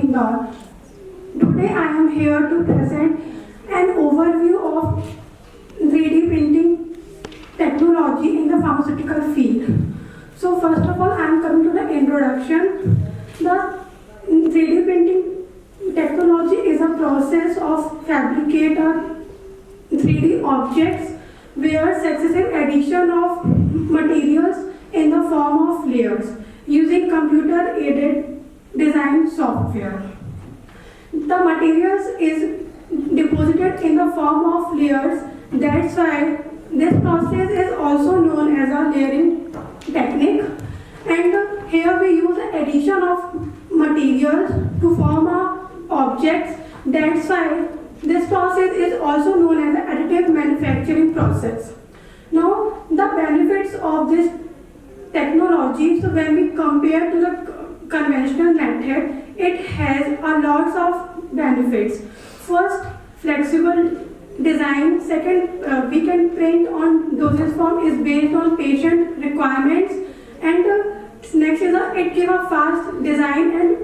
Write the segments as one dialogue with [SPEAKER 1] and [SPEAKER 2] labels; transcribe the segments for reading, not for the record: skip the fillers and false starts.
[SPEAKER 1] Indore. Today I am here to present an overview of 3D printing technology in the pharmaceutical field. So first of all, I am coming to the introduction. The 3D printing technology is a process of fabricate 3D objects where successive addition of materials in the form of layers using computer-aided design software. The materials is deposited in the form of layers. That's why this process is also known as a layering technique. And here we use the addition of materials to form objects. That's why this process is also known as the additive manufacturing process. Now, the benefits of this technology, so when we compare to the conventional method, it has a lots of benefits. First, flexible design. Second, we can print on dosage form is based on patient requirements. And next is it gives a fast design and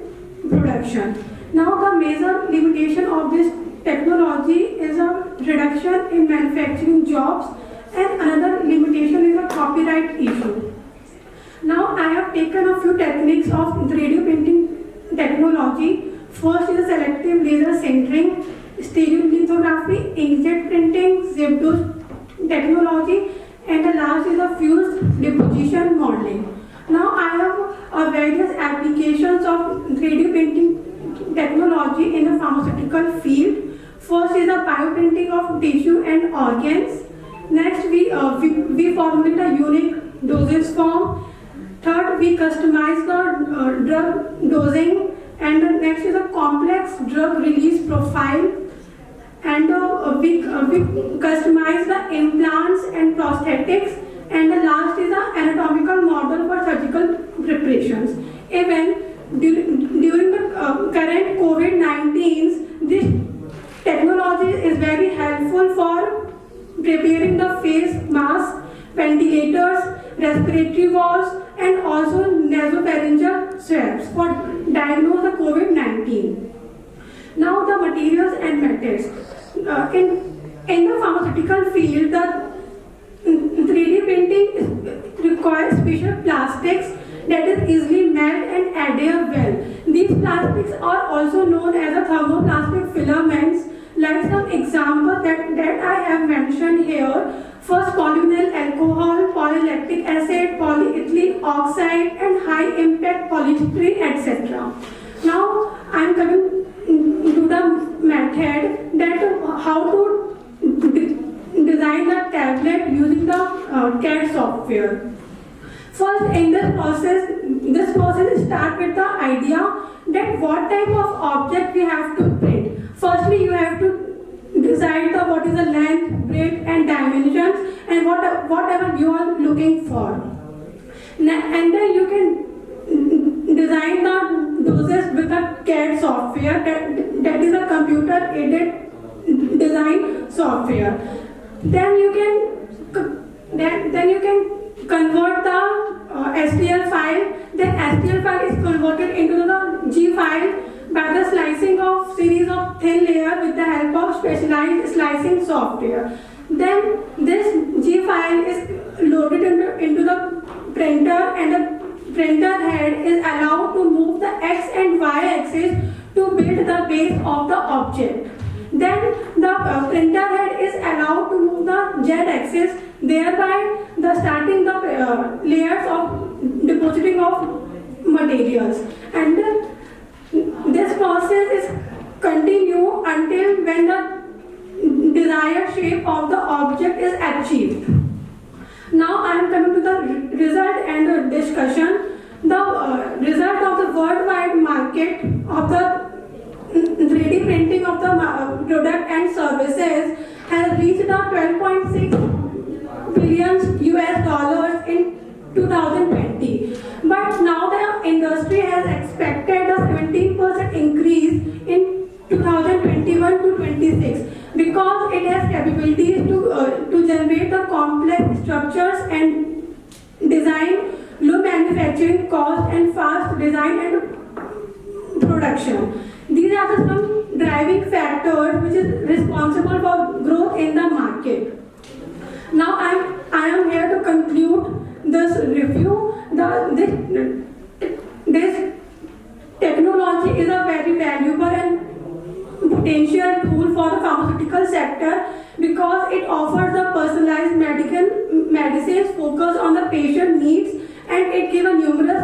[SPEAKER 1] production. Now, the major limitation of this technology is a reduction in manufacturing jobs, and another limitation is a copyright issue. Now I have taken a few techniques of 3D printing technology. First is selective laser sintering, stereolithography, inkjet printing, ZipDoze technology, and the last is a fused deposition modeling. Now I have various applications of 3D printing technology in the pharmaceutical field. First is the bioprinting of tissue and organs. Next, we formulate a unique dosage form. Third, we customize the drug dosing. And next is a complex drug release profile. And we customize the implants and prosthetics. And the last is the anatomical model for surgical preparations. Even during the current COVID-19, this technology is very helpful for preparing the face mask, ventilators, respiratory valves, and also nasopharyngeal swabs for diagnose the COVID-19. Now the materials and methods. In the pharmaceutical field, the 3D printing requires special plastics that is easily melt and adhere well. These plastics are also known as a thermoplastic filaments. Like some examples that I have mentioned here. First, polyvinyl alcohol, polylactic acid, polyethylene oxide, and high impact polystyrene, etc. Now I am coming to the method that how to design the tablet using the CAD software. First, in this process starts with the idea that what type of object we have to print. Firstly, you have to decide what is the length, breadth, and dimensions, and whatever you are looking for. And then you can design the doses with a CAD software that is a computer-aided design software. Then you can convert the STL file. Then STL file is converted into the G file by the slicing of series of thin layers with the help of specialized slicing software. Then this G file is loaded into the printer, and the printer head is allowed to move the X and Y axis to build the base of the object. Then the printer head is allowed to move the Z axis, thereby starting the layers of depositing of materials. And this process is continue until when the desired shape of the object is achieved. Now I am coming to the result and the discussion. The result of the worldwide market of the 3D printing of the product and services has reached the 12.6 billion US in 2020. But now the industry has expected a 17% increase in 2021 to 26 because it has capabilities to generate the complex structures and design, low manufacturing cost, and fast design and production. are some driving factors which is responsible for growth in the market. Now I am here to conclude this review. This technology is a very valuable and potential tool for the pharmaceutical sector because it offers the personalized medicines focused on the patient needs, and it gives numerous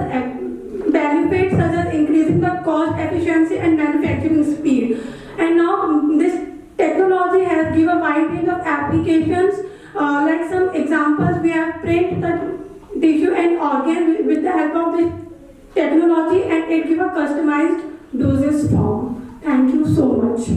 [SPEAKER 1] benefits such as increasing the cost efficiency and manufacturing speed. And now this technology has given a wide range of applications. Like some examples, we have print the tissue and organ with the help of this technology, and it gives a customized dosage form. Thank you so much.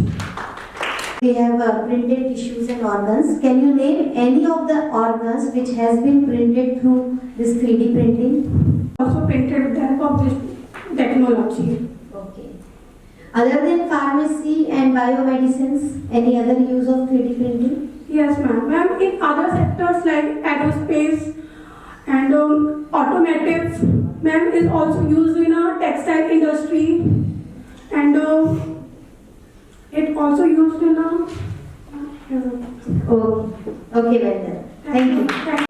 [SPEAKER 2] We have printed tissues and organs. Can you name any of the organs which has been printed through this 3D printing?
[SPEAKER 1] Also printed with the help of this technology.
[SPEAKER 2] Okay. Other than pharmacy and biomedicines, any other use of 3D printing?
[SPEAKER 1] Yes, ma'am. Ma'am, in other sectors like aerospace and automotive, ma'am, is also used in a textile industry, and it also used in a.
[SPEAKER 2] Okay, well done. Thank you.